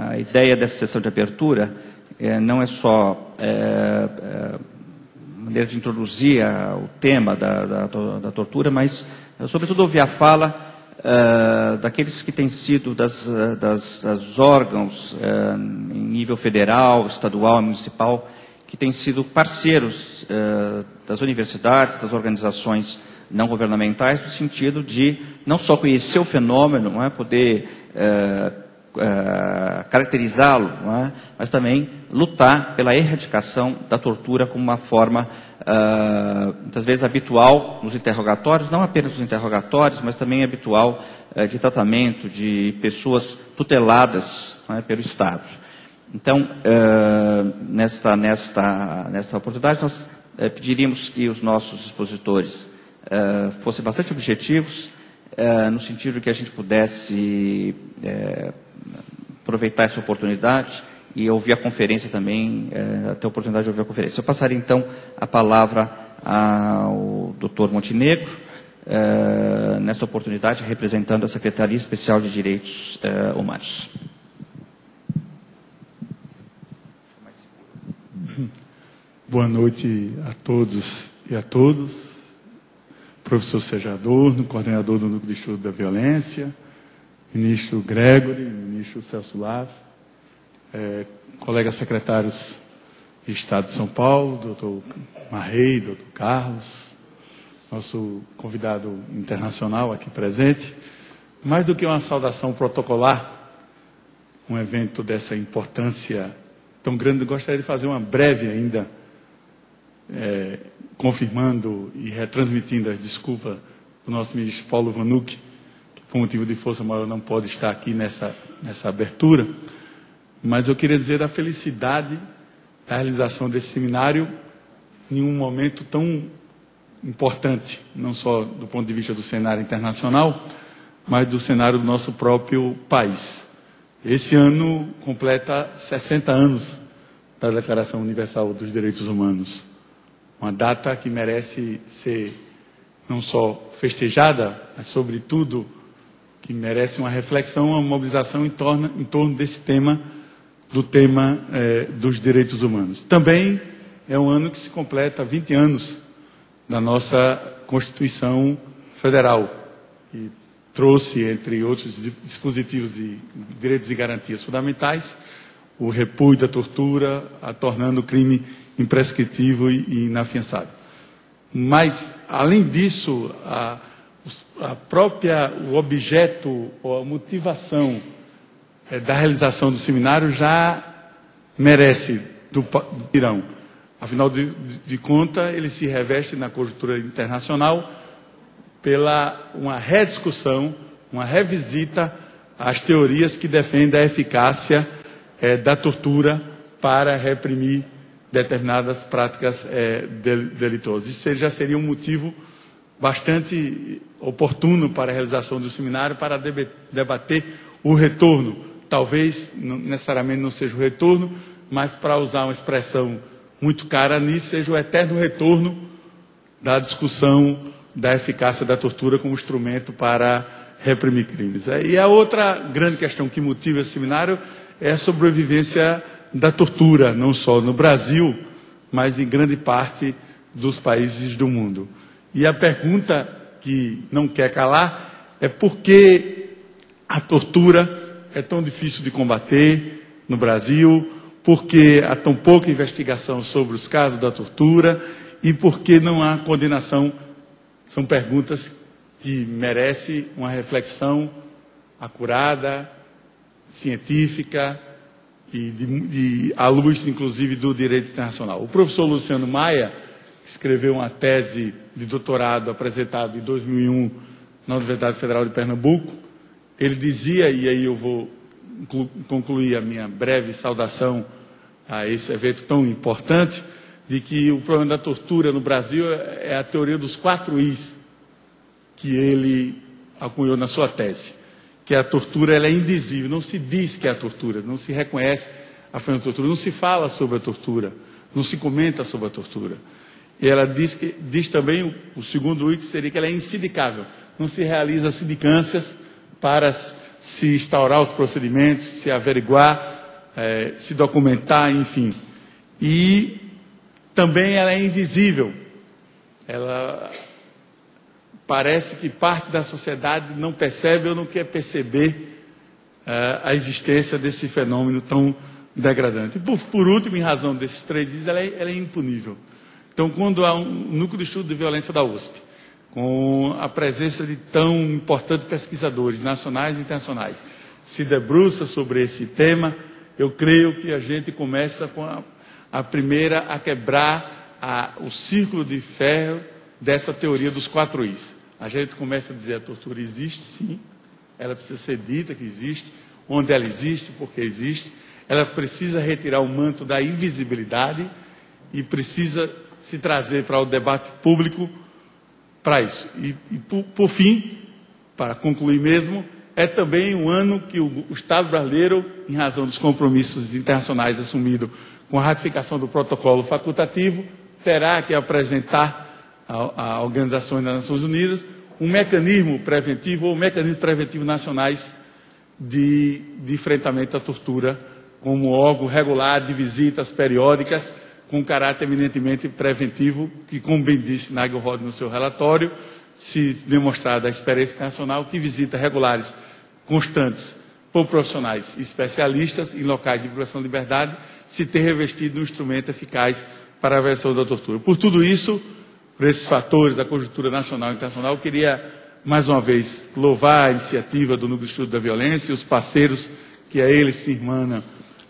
a ideia dessa sessão de abertura não é só maneira de introduzir o tema da tortura, mas, sobretudo, ouvir a fala daqueles que têm sido das órgãos em nível federal, estadual, municipal, que têm sido parceiros das universidades, das organizações não governamentais, no sentido de não só conhecer o fenômeno, não é, poder caracterizá-lo, não é, mas também lutar pela erradicação da tortura como uma forma, muitas vezes habitual nos interrogatórios, não apenas nos interrogatórios, mas também habitual de tratamento de pessoas tuteladas, não é, pelo Estado. Então, nesta oportunidade, nós pediríamos que os nossos expositores fossem bastante objetivos, no sentido de que a gente pudesse aproveitar essa oportunidade e ouvir a conferência também, ter a oportunidade de ouvir a conferência. Eu passaria, então, a palavra ao Dr. Montenegro, nessa oportunidade, representando a Secretaria Especial de Direitos Humanos. Boa noite a todos e a todos. Professor Sérgio Adorno, coordenador do Núcleo de Estudo da Violência, ministro Gregory, ministro Celso Lave, colegas secretários de Estado de São Paulo, doutor Marrei, doutor Carlos, nosso convidado internacional aqui presente. Mais do que uma saudação protocolar, um evento dessa importância tão grande, eu gostaria de fazer uma breve ainda, confirmando e retransmitindo as desculpas do nosso ministro Paulo Vanuc, que por motivo de força maior não pode estar aqui nessa abertura, mas eu queria dizer da felicidade da realização desse seminário em um momento tão importante, não só do ponto de vista do cenário internacional, mas do cenário do nosso próprio país. Esse ano completa 60 anos da Declaração Universal dos Direitos Humanos. Uma data que merece ser não só festejada, mas, sobretudo, que merece uma reflexão, uma mobilização em torno desse tema, do tema dos direitos humanos. Também é um ano que se completa 20 anos da nossa Constituição Federal, que trouxe, entre outros dispositivos de direitos e garantias fundamentais, o repúdio da tortura, a tornando o crime imprescritível e inafiançável. Mas, além disso, o objeto ou a motivação da realização do seminário já merece do pirão. Afinal de contas, ele se reveste na conjuntura internacional pela uma rediscussão, uma revisita às teorias que defendem a eficácia da tortura para reprimir determinadas práticas delituosas. Isso já seria um motivo bastante oportuno para a realização do seminário, para debater o retorno. Talvez, não, necessariamente não seja o retorno, mas, para usar uma expressão muito cara nisso, seja o eterno retorno da discussão da eficácia da tortura como instrumento para reprimir crimes. E a outra grande questão que motiva esse seminário é a sobrevivência da tortura, não só no Brasil, mas em grande parte dos países do mundo. E a pergunta que não quer calar é por que a tortura é tão difícil de combater no Brasil, por que há tão pouca investigação sobre os casos da tortura e por que não há condenação. São perguntas que merecem uma reflexão acurada, científica e à luz, inclusive, do direito internacional. O professor Luciano Maia escreveu uma tese de doutorado apresentada em 2001 na Universidade Federal de Pernambuco. Ele dizia, e aí eu vou concluir a minha breve saudação a esse evento tão importante, de que o problema da tortura no Brasil é a teoria dos 4 Is, que ele acunhou na sua tese. Que a tortura ela é indizível, não se diz que é a tortura, não se reconhece a forma de tortura, não se fala sobre a tortura, não se comenta sobre a tortura. E ela diz também, o segundo I, que seria que ela é insindicável, não se realiza sindicâncias para se instaurar os procedimentos, se averiguar, se documentar, enfim. E também ela é invisível. Ela parece que parte da sociedade não percebe ou não quer perceber a existência desse fenômeno tão degradante. Por último, em razão desses 3 dias, ela é impunível. Então, quando há um núcleo de estudo de violência da USP, com a presença de tão importantes pesquisadores nacionais e internacionais, se debruça sobre esse tema, eu creio que a gente começa com a primeira a quebrar o círculo de ferro dessa teoria dos 4 Is. A gente começa a dizer a tortura existe, sim, ela precisa ser dita que existe, onde ela existe, porque existe, ela precisa retirar o manto da invisibilidade e precisa se trazer para o debate público para isso. E por fim, para concluir mesmo, é também um ano que o Estado brasileiro, em razão dos compromissos internacionais assumidos com a ratificação do protocolo facultativo, terá que apresentar a Organização das Nações Unidas um mecanismo preventivo ou mecanismos preventivos nacionais de enfrentamento à tortura, como órgão regular de visitas periódicas, com caráter eminentemente preventivo, que, como bem disse Nigel Rodin no seu relatório, se demonstrada a experiência internacional, que visitas regulares, constantes, por profissionais e especialistas em locais de privação de liberdade, se tem revestido um instrumento eficaz para a prevenção da tortura. Por tudo isso, por esses fatores da conjuntura nacional e internacional, eu queria, mais uma vez, louvar a iniciativa do Núcleo de Estudo da Violência e os parceiros que a eles se irmanam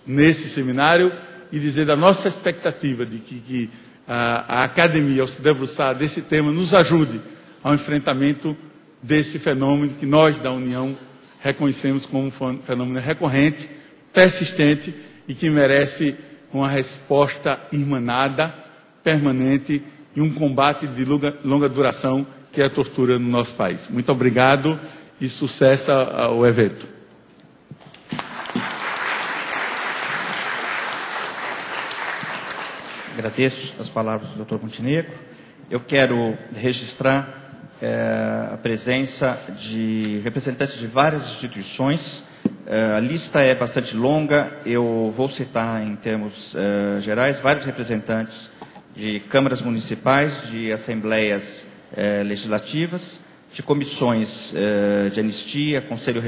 nesse seminário e dizer da nossa expectativa de que a academia, ao se debruçar desse tema, nos ajude ao enfrentamento desse fenômeno que nós, da União, reconhecemos como um fenômeno recorrente, persistente e que merece uma resposta irmanada, permanente e um combate de longa duração, que é a tortura no nosso país. Muito obrigado e sucesso ao evento. Agradeço as palavras do Dr. Montenegro. Eu quero registrar a presença de representantes de várias instituições. A lista é bastante longa, eu vou citar em termos gerais vários representantes de câmaras municipais, de assembleias legislativas, de comissões de anistia, Conselhos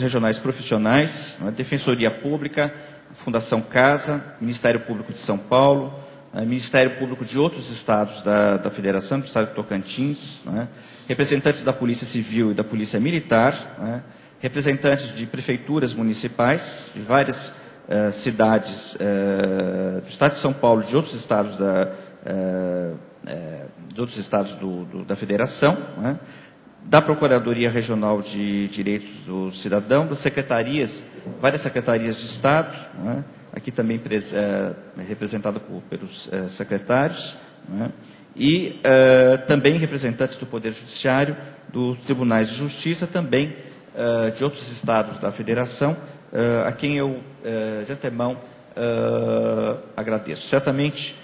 Regionais Profissionais, Defensoria Pública, Fundação Casa, Ministério Público de São Paulo, Ministério Público de outros estados da Federação, do estado de Tocantins, representantes da Polícia Civil e da Polícia Militar, representantes de prefeituras municipais, de várias cidades do estado de São Paulo, de outros estados da Federação, da Procuradoria Regional de Direitos do Cidadão, das secretarias, várias secretarias de Estado, aqui também representada pelos secretários, e também representantes do Poder Judiciário, dos Tribunais de Justiça, também de outros estados da Federação, a quem eu, de antemão, agradeço. Certamente,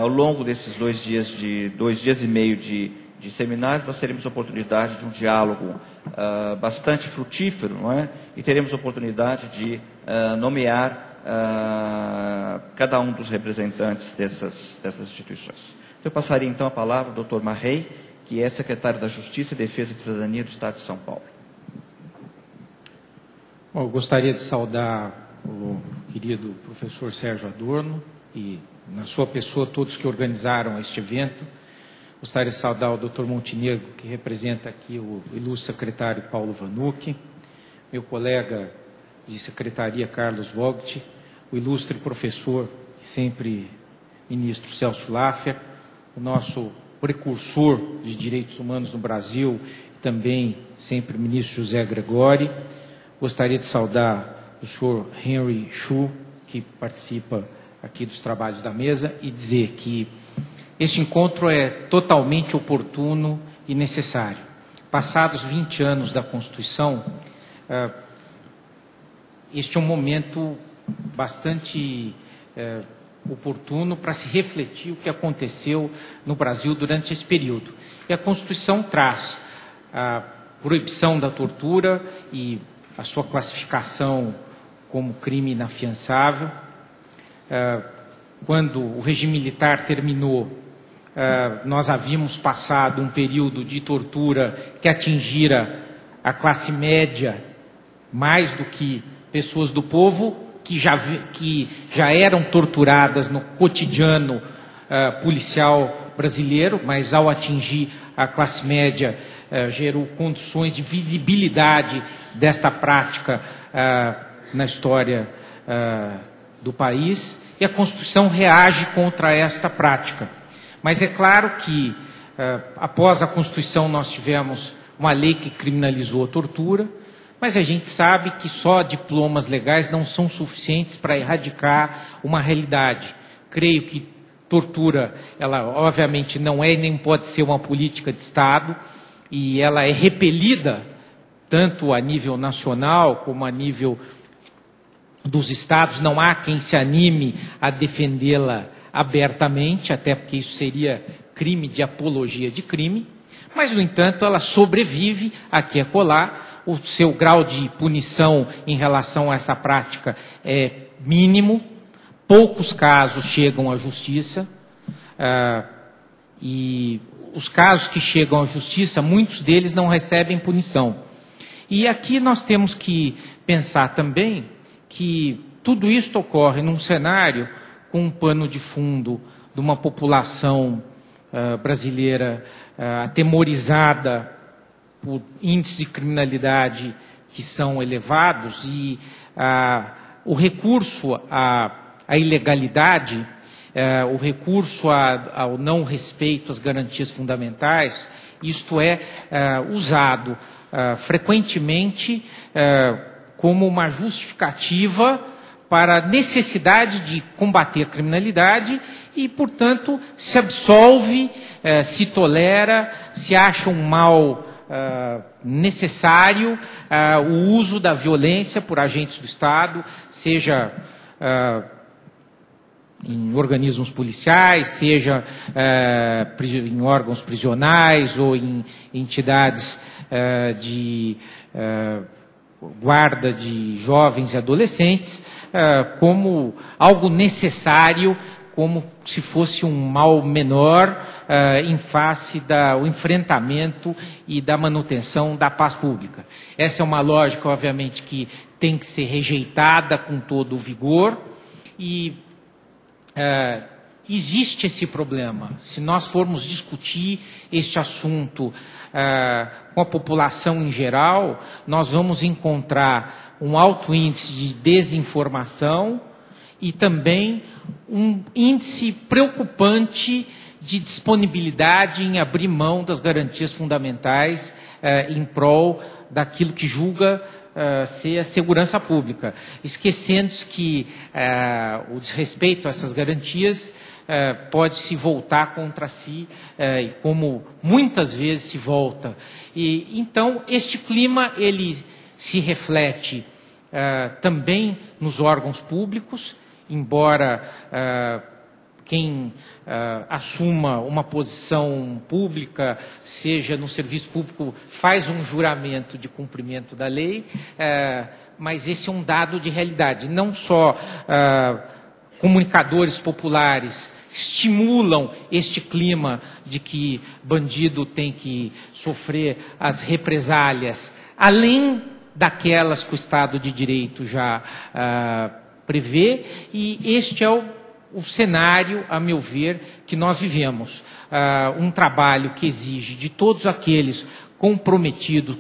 ao longo desses 2 dias e meio de seminário, nós teremos oportunidade de um diálogo bastante frutífero, e teremos oportunidade de nomear cada um dos representantes dessas instituições. Eu passaria então a palavra ao Dr. Marrei, que é secretário da Justiça e Defesa de Cidadania do Estado de São Paulo. Bom, eu gostaria de saudar o querido professor Sérgio Adorno e, na sua pessoa, todos que organizaram este evento. Gostaria de saudar o Dr. Montenegro, que representa aqui o ilustre secretário Paulo Vanucchi, meu colega de secretaria Carlos Vogt, o ilustre professor, sempre ministro Celso Laffer, o nosso precursor de direitos humanos no Brasil, também sempre ministro José Gregori. Gostaria de saudar o senhor Henry Chu, que participa aqui dos trabalhos da mesa, e dizer que este encontro é totalmente oportuno e necessário. Passados 20 anos da Constituição, este é um momento bastante oportuno para se refletir o que aconteceu no Brasil durante esse período. E a Constituição traz proibição da tortura e a sua classificação como crime inafiançável. Quando o regime militar terminou, nós havíamos passado um período de tortura que atingira a classe média mais do que pessoas do povo, que já eram torturadas no cotidiano policial brasileiro, mas ao atingir a classe média, gerou condições de visibilidade desta prática na história do país, e a Constituição reage contra esta prática. Mas é claro que, após a Constituição, nós tivemos uma lei que criminalizou a tortura, mas a gente sabe que só diplomas legais não são suficientes para erradicar uma realidade. Creio que tortura, ela obviamente não é e nem pode ser uma política de Estado, e ela é repelida tanto a nível nacional como a nível dos estados. Não há quem se anime a defendê-la abertamente, até porque isso seria crime de apologia de crime, mas, no entanto, ela sobrevive aqui e acolá. O seu grau de punição em relação a essa prática é mínimo, poucos casos chegam à justiça, e os casos que chegam à justiça, muitos deles não recebem punição. E aqui nós temos que pensar também que tudo isso ocorre num cenário com um pano de fundo de uma população brasileira atemorizada por índices de criminalidade que são elevados, e o recurso à ilegalidade, o recurso ao não respeito às garantias fundamentais, isto é usado frequentemente como uma justificativa para a necessidade de combater a criminalidade e, portanto, se absolve, se tolera, se acha um mal necessário o uso da violência por agentes do Estado, seja em organismos policiais, seja em órgãos prisionais ou em entidades de guarda de jovens e adolescentes, como algo necessário, como se fosse um mal menor em face do enfrentamento e da manutenção da paz pública. Essa é uma lógica, obviamente, que tem que ser rejeitada com todo o vigor, e existe esse problema. Se nós formos discutir este assunto com a população em geral, nós vamos encontrar um alto índice de desinformação e também um índice preocupante de disponibilidade em abrir mão das garantias fundamentais em prol daquilo que julga ser a segurança pública, esquecendo-se que o desrespeito a essas garantias pode se voltar contra si, como muitas vezes se volta. E então este clima ele se reflete também nos órgãos públicos, embora quem assuma uma posição pública, seja no serviço público, faz um juramento de cumprimento da lei, mas esse é um dado de realidade. Não só comunicadores populares estimulam este clima de que bandido tem que sofrer as represálias, além daquelas que o Estado de Direito já prevê, e este é o cenário, a meu ver, que nós vivemos. Um trabalho que exige de todos aqueles comprometidos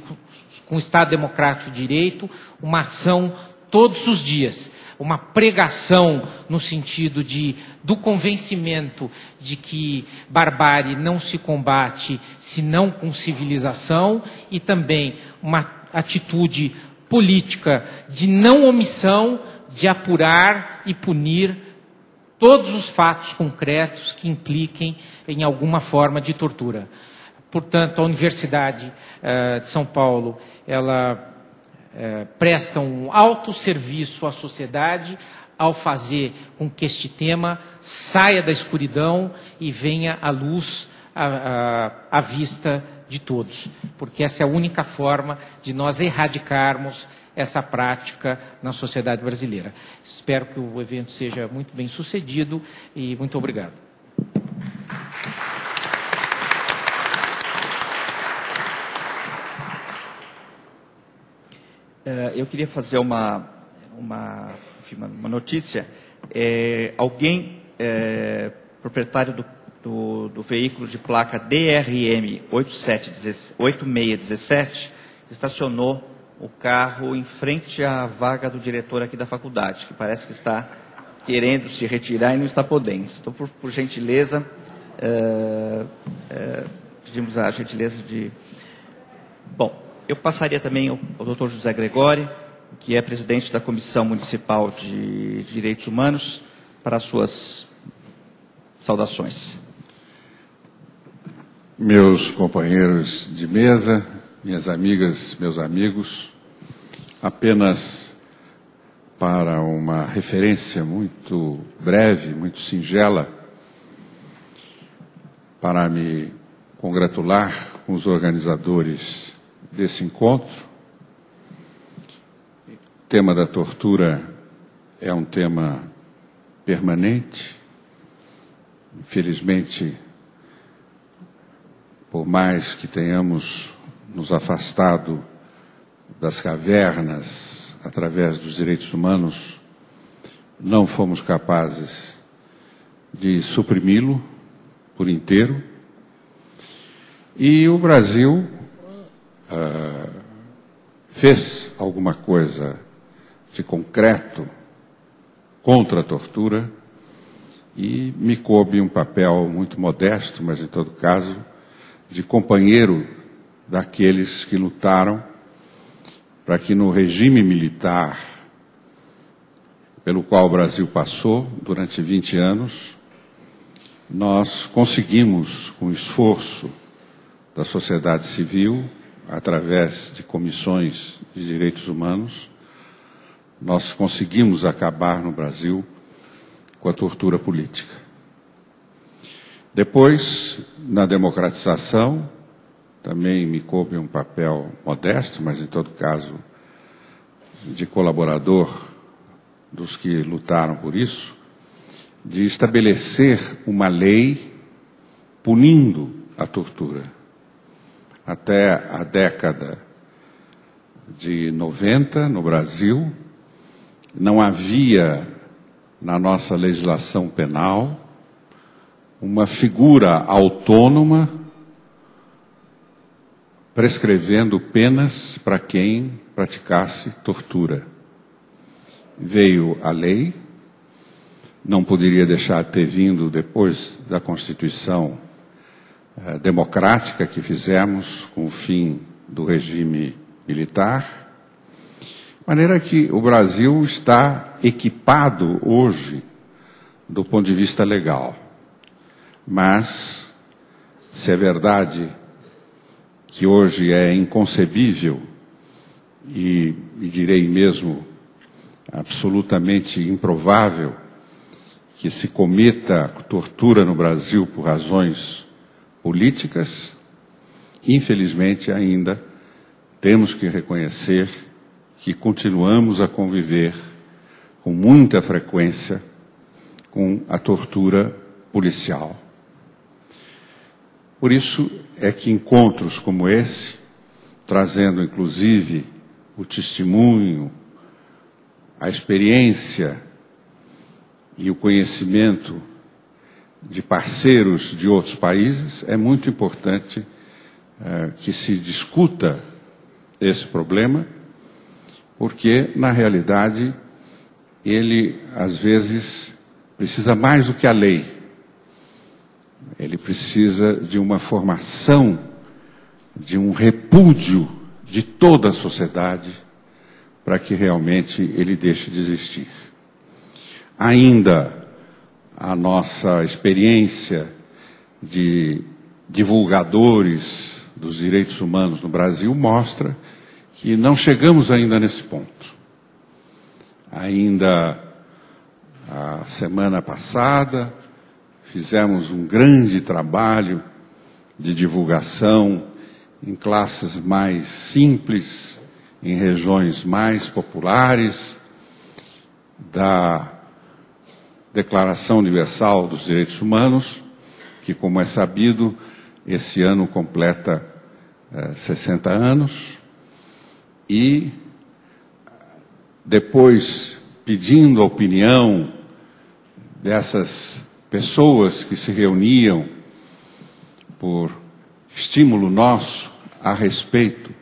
com o Estado Democrático de Direito, uma ação todos os dias, uma pregação no sentido do convencimento de que barbárie não se combate senão com civilização, e também uma atitude política de não omissão, de apurar e punir todos os fatos concretos que impliquem em alguma forma de tortura. Portanto, a Universidade de São Paulo, ela presta um alto serviço à sociedade ao fazer com que este tema saia da escuridão e venha à luz à vista de todos, porque essa é a única forma de nós erradicarmos essa prática na sociedade brasileira. Espero que o evento seja muito bem sucedido e muito obrigado. Eu queria fazer uma notícia. Alguém, proprietário do veículo de placa DRM 8617, estacionou o carro em frente à vaga do diretor aqui da faculdade, que parece que está querendo se retirar e não está podendo. Então, por gentileza, pedimos a gentileza de... Bom, eu passaria também ao Dr. José Gregório, que é presidente da Comissão Municipal de Direitos Humanos, para as suas saudações. Meus companheiros de mesa, minhas amigas, meus amigos, apenas para uma referência muito breve, muito singela, para me congratular com os organizadores desse encontro. O tema da tortura é um tema permanente. Infelizmente, por mais que tenhamos nos afastado das cavernas através dos direitos humanos, não fomos capazes de suprimi-lo por inteiro. E o Brasil fez alguma coisa de concreto contra a tortura e me coube um papel muito modesto, mas em todo caso, de companheiro daqueles que lutaram para que no regime militar pelo qual o Brasil passou durante 20 anos, nós conseguimos, com o esforço da sociedade civil, através de comissões de direitos humanos, nós conseguimos acabar no Brasil com a tortura política. Depois, na democratização, também me coube um papel modesto, mas em todo caso de colaborador dos que lutaram por isso, de estabelecer uma lei punindo a tortura. Até a década de 90, no Brasil, não havia na nossa legislação penal uma figura autônoma prescrevendo penas para quem praticasse tortura. Veio a lei, não poderia deixar de ter vindo depois da Constituição democrática que fizemos com o fim do regime militar, de maneira que o Brasil está equipado hoje do ponto de vista legal. Mas, se é verdade que hoje é inconcebível e direi mesmo absolutamente improvável que se cometa tortura no Brasil por razões políticas, infelizmente ainda temos que reconhecer que continuamos a conviver com muita frequência com a tortura policial. Por isso é que encontros como esse, trazendo inclusive o testemunho, a experiência e o conhecimento de parceiros de outros países, é muito importante que se discuta esse problema, porque, na realidade, ele, às vezes, precisa mais do que a lei. Ele precisa de uma formação, de um repúdio de toda a sociedade, para que realmente ele deixe de existir. Ainda a nossa experiência de divulgadores dos direitos humanos no Brasil mostra que não chegamos ainda nesse ponto. Ainda a semana passada fizemos um grande trabalho de divulgação em classes mais simples, em regiões mais populares, da Declaração Universal dos Direitos Humanos, que, como é sabido, esse ano completa 60 anos, e depois, pedindo a opinião dessas pessoas que se reuniam por estímulo nosso a respeito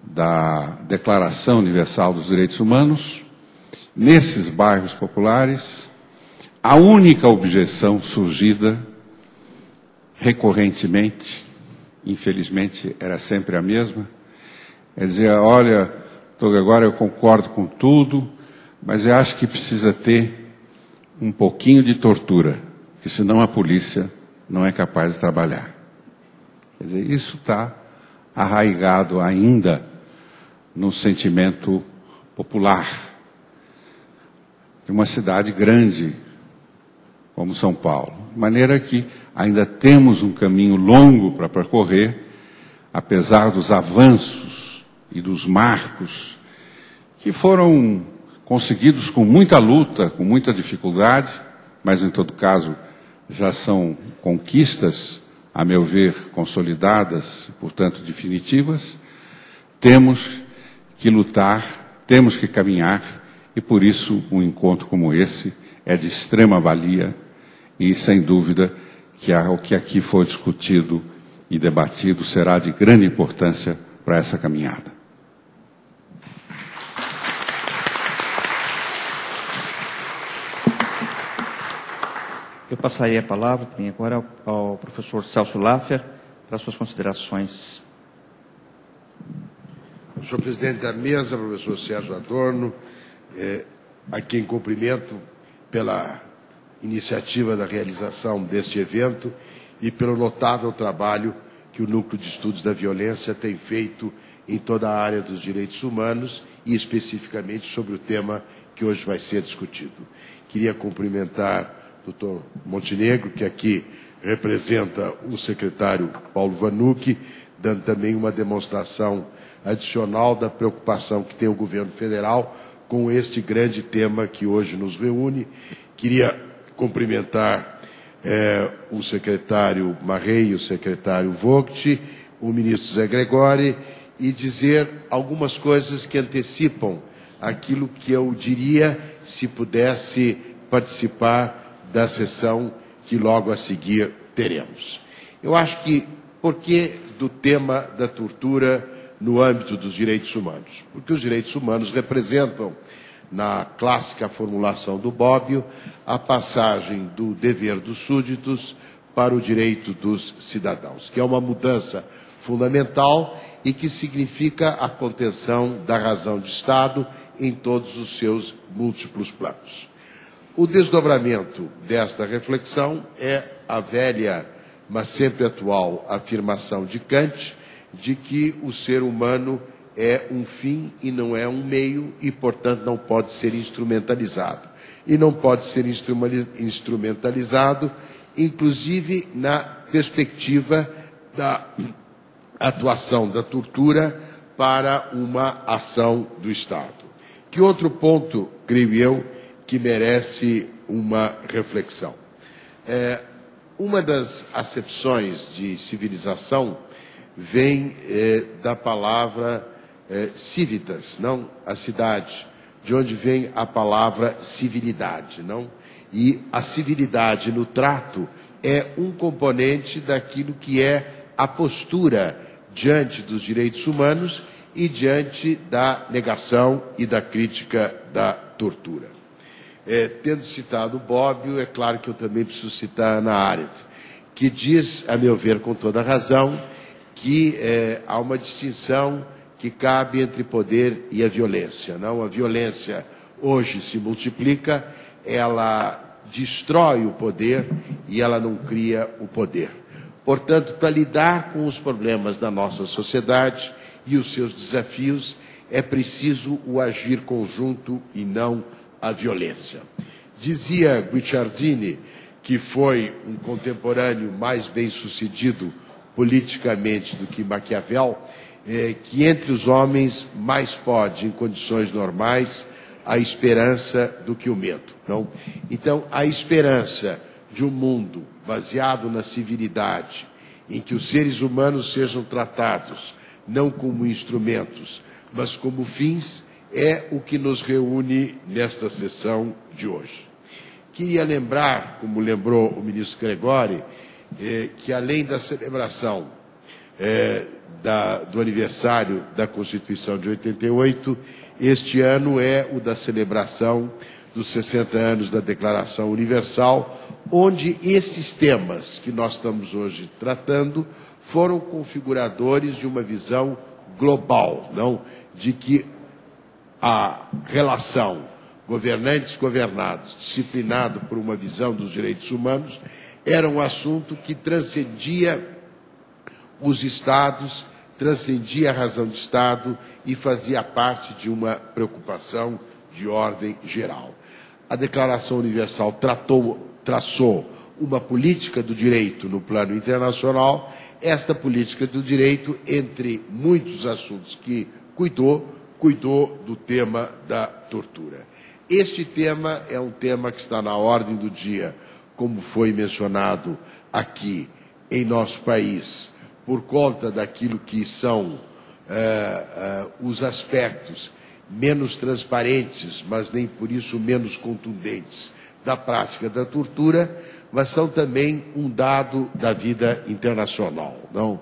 da Declaração Universal dos Direitos Humanos, nesses bairros populares, a única objeção surgida recorrentemente, infelizmente era sempre a mesma, é dizer, olha, agora eu concordo com tudo, mas eu acho que precisa ter um pouquinho de tortura, porque senão a polícia não é capaz de trabalhar. Quer dizer, isso está arraigado ainda no sentimento popular de uma cidade grande como São Paulo. De maneira que ainda temos um caminho longo para percorrer, apesar dos avanços e dos marcos que foram conseguidos com muita luta, com muita dificuldade, mas em todo caso já são conquistas, a meu ver, consolidadas, portanto definitivas. Temos que lutar, temos que caminhar, e por isso um encontro como esse é de extrema valia e, sem dúvida, que o que aqui foi discutido e debatido será de grande importância para essa caminhada. Eu passaria a palavra também agora ao professor Celso Laffer para suas considerações. Senhor presidente da mesa, professor Sérgio Adorno, a quem cumprimento pela iniciativa da realização deste evento e pelo notável trabalho que o Núcleo de Estudos da Violência tem feito em toda a área dos direitos humanos e especificamente sobre o tema que hoje vai ser discutido. Queria cumprimentar o Dr. Montenegro, que aqui representa o secretário Paulo Vanucchi, dando também uma demonstração adicional da preocupação que tem o governo federal com este grande tema que hoje nos reúne. Queria cumprimentar o secretário Marrei, o secretário Vogt, o ministro Zé Gregori, e dizer algumas coisas que antecipam aquilo que eu diria se pudesse participar da sessão que logo a seguir teremos. Eu acho que, por que do tema da tortura no âmbito dos direitos humanos? Porque os direitos humanos representam, na clássica formulação do Bobbio, a passagem do dever dos súditos para o direito dos cidadãos, que é uma mudança fundamental e que significa a contenção da razão de Estado em todos os seus múltiplos planos. O desdobramento desta reflexão é a velha, mas sempre atual, afirmação de Kant de que o ser humano é um fim e não é um meio e, portanto, não pode ser instrumentalizado. E não pode ser instrumentalizado, inclusive na perspectiva da atuação da tortura para uma ação do Estado. Que outro ponto, creio eu, que merece uma reflexão? Uma das acepções de civilização vem da palavra civitas, não a cidade, de onde vem a palavra civilidade, não? E a civilidade no trato é um componente daquilo que é a postura diante dos direitos humanos e diante da negação e da crítica da tortura. Tendo citado Bobbio, é claro que eu também preciso citar Hannah Arendt, que diz, a meu ver com toda razão, que há uma distinção que cabe entre poder e a violência. Não? A violência hoje se multiplica, ela destrói o poder e ela não cria o poder. Portanto, para lidar com os problemas da nossa sociedade e os seus desafios, é preciso o agir conjunto e não a violência. Dizia Guicciardini, que foi um contemporâneo mais bem-sucedido politicamente do que Maquiavel, que entre os homens mais pode, em condições normais, a esperança do que o medo. Não? Então, a esperança de um mundo baseado na civilidade, em que os seres humanos sejam tratados não como instrumentos, mas como fins, é o que nos reúne nesta sessão de hoje. Queria lembrar, como lembrou o ministro Gregori, que além da celebração do aniversário da Constituição de 88, este ano é o da celebração dos 60 anos da Declaração Universal, onde esses temas que nós estamos hoje tratando foram configuradores de uma visão global, não? De que a relação governantes-governados, disciplinado por uma visão dos direitos humanos, era um assunto que transcendia os Estados, transcendia a razão de Estado e fazia parte de uma preocupação de ordem geral. A Declaração Universal traçou uma política do direito no plano internacional. Esta política do direito, entre muitos assuntos que cuidou do tema da tortura. Este tema é um tema que está na ordem do dia, como foi mencionado aqui em nosso país, por conta daquilo que são os aspectos menos transparentes, mas nem por isso menos contundentes, da prática da tortura, mas são também um dado da vida internacional. Não?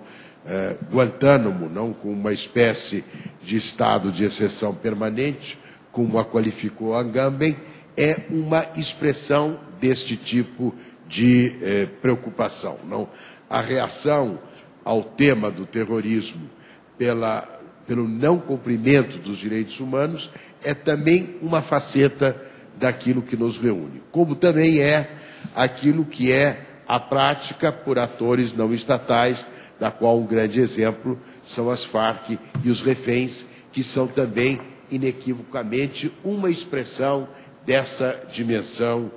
Guantánamo, não, com uma espécie de estado de exceção permanente, como a qualificou Agamben, é uma expressão deste tipo de preocupação. Não? A reação ao tema do terrorismo pelo não cumprimento dos direitos humanos é também uma faceta daquilo que nos reúne, como também é aquilo que é a prática por atores não estatais, da qual um grande exemplo são as Farc e os reféns, que são também, inequivocamente, uma expressão dessa dimensão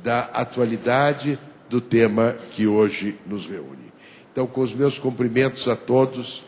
da atualidade do tema que hoje nos reúne. Então, com os meus cumprimentos a todos,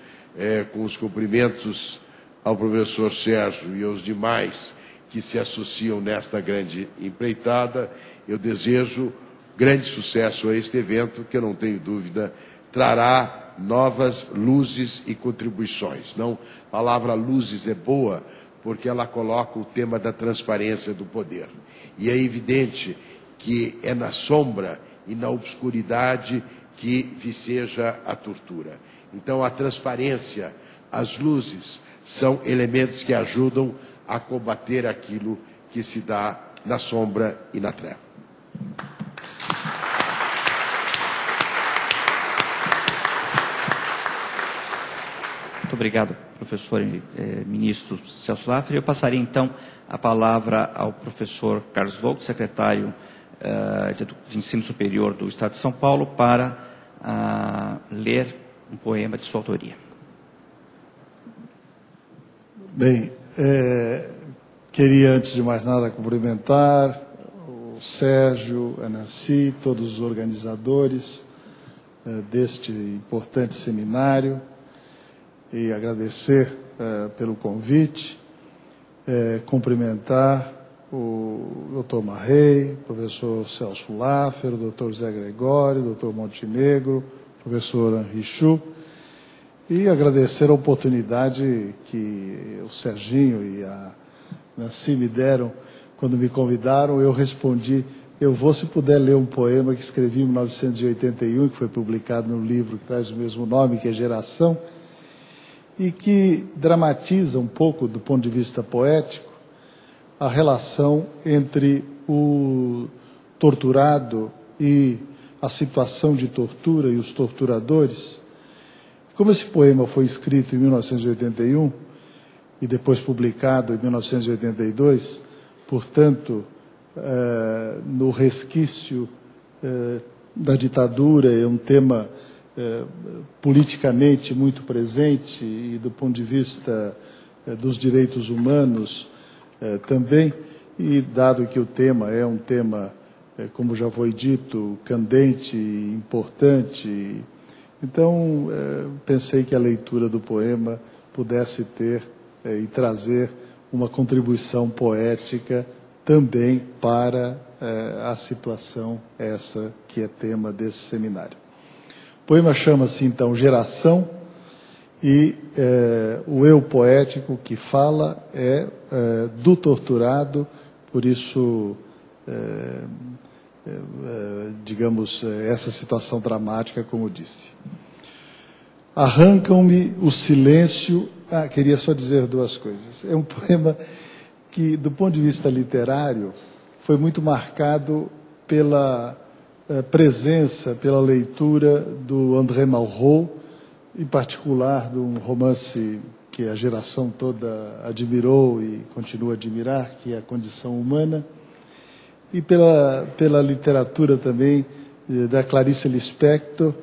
com os cumprimentos ao professor Sérgio e aos demais que se associam nesta grande empreitada, eu desejo grande sucesso a este evento, que eu não tenho dúvida trará novas luzes e contribuições. Não, a palavra luzes é boa porque ela coloca o tema da transparência do poder. E é evidente que é na sombra e na obscuridade que viceja a tortura. Então, a transparência, as luzes, são elementos que ajudam a combater aquilo que se dá na sombra e na treva. Muito obrigado, professor ministro Celso Laffer. Eu passaria, então, a palavra ao professor Carlos Vogt, secretário de Ensino Superior do Estado de São Paulo, para ler um poema de sua autoria. Bem, queria, antes de mais nada, cumprimentar o Sérgio, a Nancy, todos os organizadores deste importante seminário e agradecer pelo convite, cumprimentar o Dr. Marrei, o professor Celso Laffer, o Dr. Zé Gregori, o Dr. Montenegro, o professor Henri Chu, e agradecer a oportunidade que o Serginho e a Nancy me deram quando me convidaram. Eu respondi, eu vou, se puder, ler um poema que escrevi em 1981, que foi publicado no livro que traz o mesmo nome, que é Geração, e que dramatiza um pouco, do ponto de vista poético, a relação entre o torturado e a situação de tortura e os torturadores. Como esse poema foi escrito em 1981 e depois publicado em 1982, portanto, no resquício da ditadura, é um tema politicamente muito presente e do ponto de vista dos direitos humanos também, e dado que o tema é um tema, como já foi dito, candente, importante Então, pensei que a leitura do poema pudesse ter e trazer uma contribuição poética também para a situação essa que é tema desse seminário. O poema chama-se, então, Geração, e o eu poético que fala é do torturado, por isso, digamos, essa situação dramática, como disse. Arrancam-me o silêncio... queria só dizer duas coisas. É um poema que, do ponto de vista literário, foi muito marcado pela presença, pela leitura do André Malraux, em particular de um romance que a geração toda admirou e continua a admirar, que é A Condição Humana, e pela literatura também da Clarice Lispector,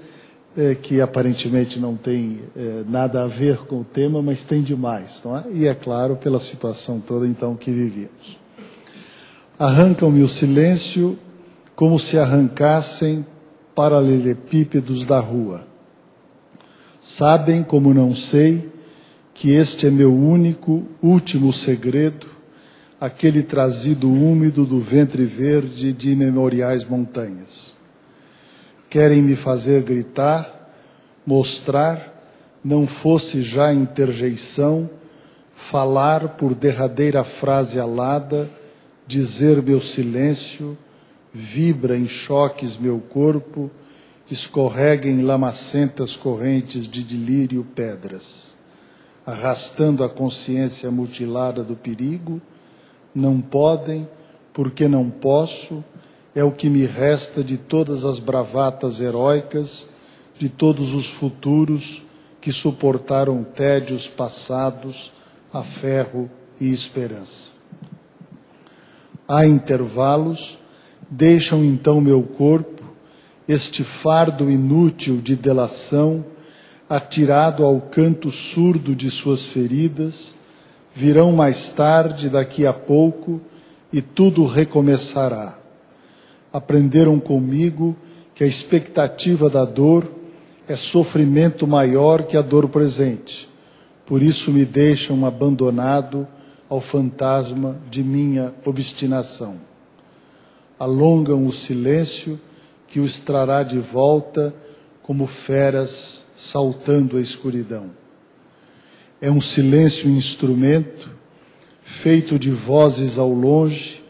que aparentemente não tem nada a ver com o tema, mas tem demais, não é? E, é claro, pela situação toda, então, que vivíamos. Arrancam-me o silêncio como se arrancassem paralelepípedos da rua. Sabem, como não sei, que este é meu único, último segredo, aquele trazido úmido do ventre verde de imemoriais montanhas. Querem me fazer gritar, mostrar, não fosse já interjeição, falar por derradeira frase alada, dizer meu silêncio, vibra em choques meu corpo, escorrega em lamacentas correntes de delírio pedras, arrastando a consciência mutilada do perigo, não podem, porque não posso, é o que me resta de todas as bravatas heróicas, de todos os futuros que suportaram tédios passados a ferro e esperança. Há intervalos, deixam então meu corpo, este fardo inútil de delação, atirado ao canto surdo de suas feridas, virão mais tarde, daqui a pouco, e tudo recomeçará. Aprenderam comigo que a expectativa da dor é sofrimento maior que a dor presente. Por isso me deixam abandonado ao fantasma de minha obstinação. Alongam o silêncio que o trará de volta como feras saltando a escuridão. É um silêncio instrumento, feito de vozes ao longe,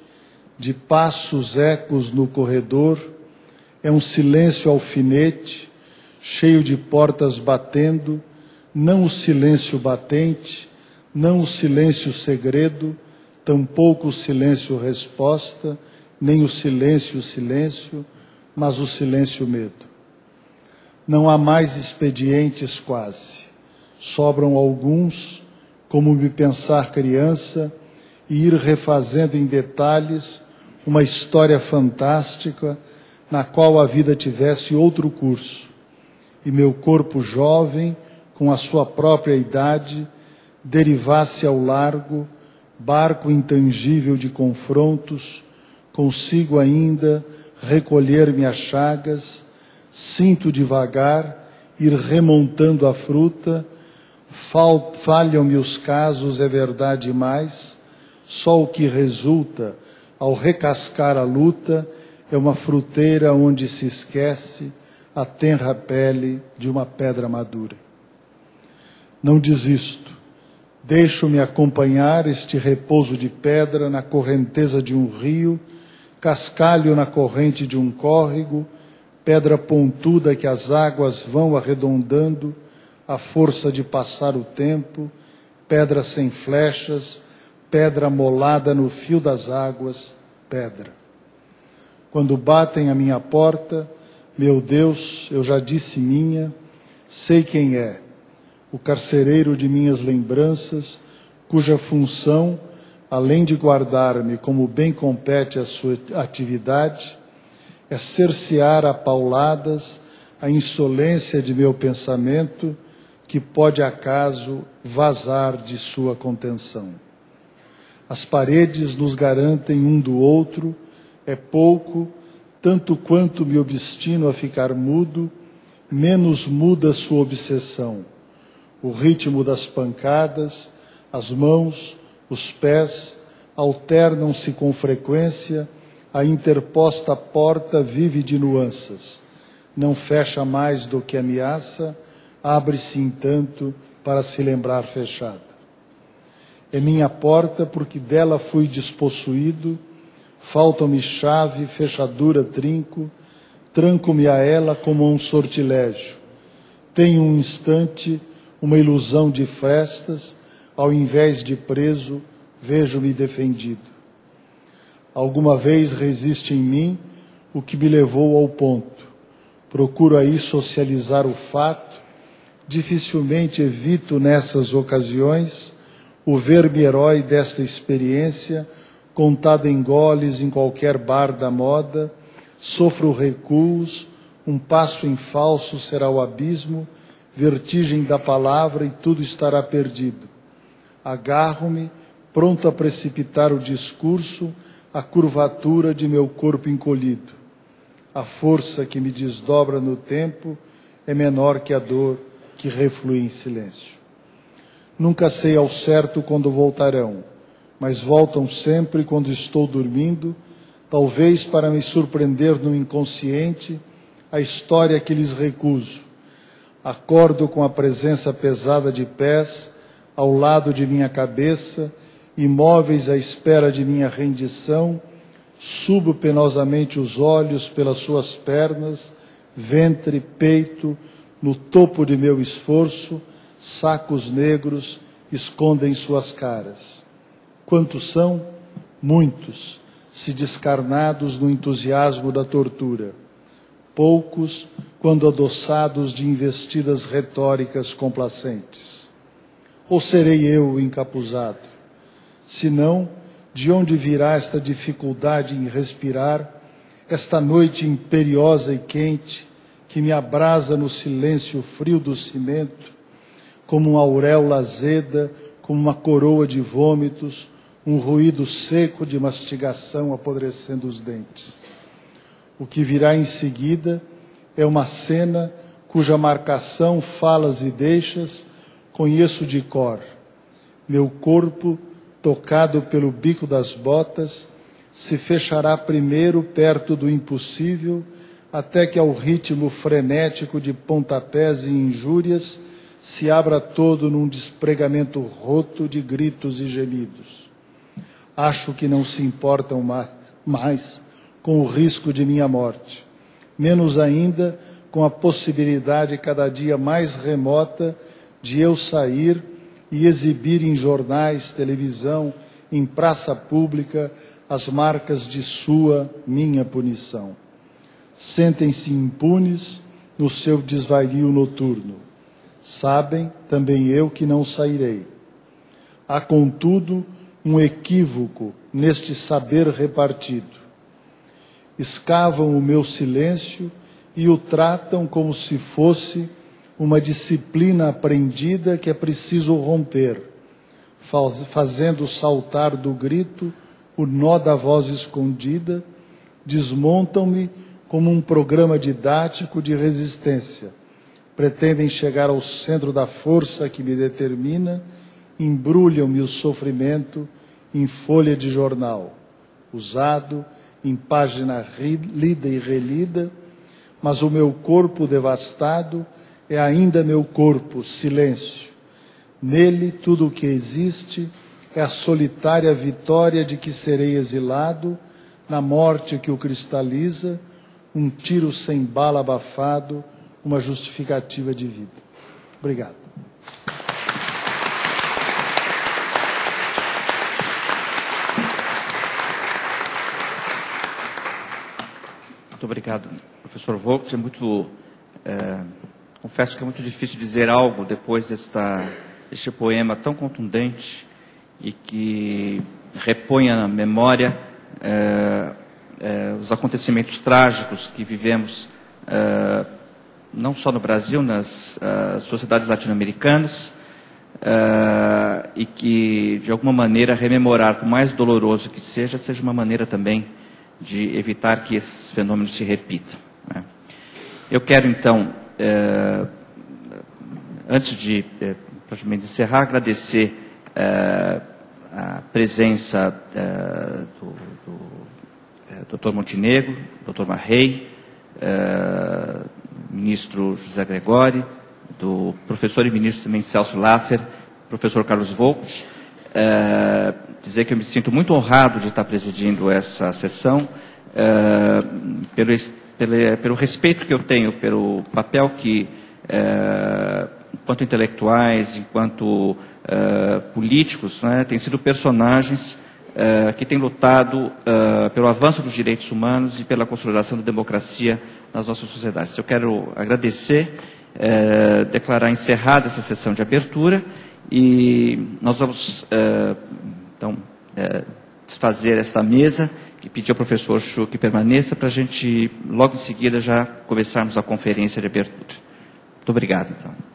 de passos ecos no corredor, é um silêncio alfinete, cheio de portas batendo, não o silêncio batente, não o silêncio segredo, tampouco o silêncio resposta, nem o silêncio, mas o silêncio medo. Não há mais expedientes quase. Sobram alguns, como me pensar criança, e ir refazendo em detalhes uma história fantástica na qual a vida tivesse outro curso, e meu corpo jovem, com a sua própria idade, derivasse ao largo, barco intangível de confrontos, consigo ainda recolher-me às chagas, sinto devagar, ir remontando a fruta, falham-me os casos, é verdade mais, só o que resulta, ao recascar a luta, é uma fruteira onde se esquece a tenra pele de uma pedra madura. Não desisto, deixo-me acompanhar este repouso de pedra na correnteza de um rio, cascalho na corrente de um córrego, pedra pontuda que as águas vão arredondando, a força de passar o tempo, pedra sem flechas, pedra molada no fio das águas, pedra. Quando batem à minha porta, meu Deus, eu já disse minha, sei quem é, o carcereiro de minhas lembranças, cuja função, além de guardar-me como bem compete a sua atividade, é cercear a pauladas a insolência de meu pensamento, que pode acaso vazar de sua contenção. As paredes nos garantem um do outro, é pouco, tanto quanto me obstino a ficar mudo, menos muda sua obsessão. O ritmo das pancadas, as mãos, os pés, alternam-se com frequência, a interposta porta vive de nuances. Não fecha mais do que ameaça, abre-se entanto para se lembrar fechada. É minha porta porque dela fui despossuído, faltam-me chave, fechadura, trinco, tranco-me a ela como a um sortilégio. Tenho um instante, uma ilusão de frestas, ao invés de preso, vejo-me defendido. Alguma vez resiste em mim o que me levou ao ponto. Procuro aí socializar o fato, dificilmente evito nessas ocasiões o ver-me herói desta experiência, contada em goles em qualquer bar da moda, sofro recuos, um passo em falso será o abismo, vertigem da palavra e tudo estará perdido. Agarro-me, pronto a precipitar o discurso, a curvatura de meu corpo encolhido. A força que me desdobra no tempo é menor que a dor que reflui em silêncio. Nunca sei ao certo quando voltarão, mas voltam sempre quando estou dormindo, talvez para me surpreender no inconsciente a história que lhes recuso. Acordo com a presença pesada de pés ao lado de minha cabeça, imóveis à espera de minha rendição, subo penosamente os olhos pelas suas pernas, ventre, peito, no topo de meu esforço, sacos negros escondem suas caras. Quantos são? Muitos, se descarnados no entusiasmo da tortura. Poucos, quando adoçados de investidas retóricas complacentes. Ou serei eu o encapuzado? Se não, de onde virá esta dificuldade em respirar, esta noite imperiosa e quente, que me abrasa no silêncio frio do cimento, como uma auréola azeda, como uma coroa de vômitos, um ruído seco de mastigação apodrecendo os dentes. O que virá em seguida é uma cena cuja marcação, falas e deixas conheço de cor. Meu corpo, tocado pelo bico das botas, se fechará primeiro perto do impossível, até que ao ritmo frenético de pontapés e injúrias se abra todo num despregamento roto de gritos e gemidos. Acho que não se importam mais com o risco de minha morte, menos ainda com a possibilidade cada dia mais remota de eu sair e exibir em jornais, televisão, em praça pública, as marcas de minha punição. Sentem-se impunes no seu desvario noturno. Sabem, também eu, que não sairei. Há, contudo, um equívoco neste saber repartido. Escavam o meu silêncio e o tratam como se fosse uma disciplina aprendida que é preciso romper, fazendo saltar do grito o nó da voz escondida, desmontam-me como um programa didático de resistência. Pretendem chegar ao centro da força que me determina, embrulham-me o sofrimento em folha de jornal, usado em página lida e relida, mas o meu corpo devastado é ainda meu corpo, silêncio. Nele tudo o que existe é a solitária vitória de que serei exilado, na morte que o cristaliza, um tiro sem bala abafado, uma justificativa de vida. Obrigado. Muito obrigado, professor Volks. Confesso que é muito difícil dizer algo depois deste poema tão contundente e que repõe na memória os acontecimentos trágicos que vivemos não só no Brasil, nas sociedades latino-americanas, e que, de alguma maneira, rememorar, por mais doloroso que seja uma maneira também de evitar que esses fenômenos se repitam, né? Eu quero, então, antes de praticamente encerrar, agradecer a presença do Dr. Montenegro, Dr. Marrei, ministro José Gregori, do professor e ministro também Celso Laffer, professor Carlos Volks, dizer que eu me sinto muito honrado de estar presidindo essa sessão, pelo respeito que eu tenho pelo papel que, enquanto intelectuais, enquanto políticos, né, têm sido personagens que têm lutado pelo avanço dos direitos humanos e pela consolidação da democracia nas nossas sociedades. Eu quero agradecer, declarar encerrada essa sessão de abertura e nós vamos, então, desfazer esta mesa que pedi ao professor Chu que permaneça para a gente, logo em seguida, já começarmos a conferência de abertura. Muito obrigado, então.